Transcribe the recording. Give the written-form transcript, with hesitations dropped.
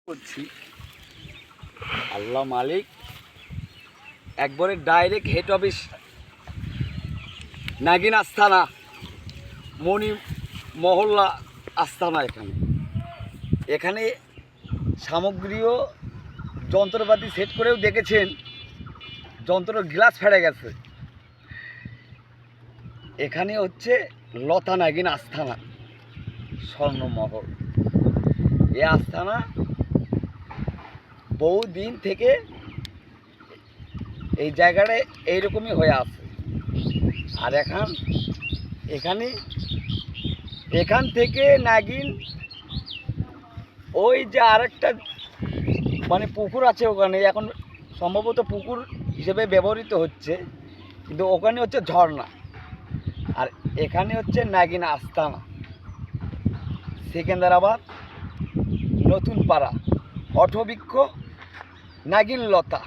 করছি আল্লাহ মালিক একবারে direct head office নাগিন আস্তানা মণি মহল্লা আস্তানা। এখানে সামগ্রীও যন্ত্রপাতি সেট করেও দেখেছেন, যন্ত্রের গ্লাস ফেটে গেছে। এখানে হচ্ছে লতা নাগিন আস্তানা স্বর্ণমহল। এই আস্তানা বহুদিন থেকে এই জায়গাটায় এইরকমই হয়ে আছে। আর এখান থেকে নাগিন ওই যে আরেকটা মানে পুকুর আছে, ওখানে এখন সম্ভবত পুকুর হিসেবে ব্যবহৃত হচ্ছে, কিন্তু ওখানে হচ্ছে ঝর্ণা। আর এখানে হচ্ছে নাগিন আস্তানা, সেকেন্দ্রাবাদ নতুন পাড়া, অটোবৃক্ষ নাগিন লতা।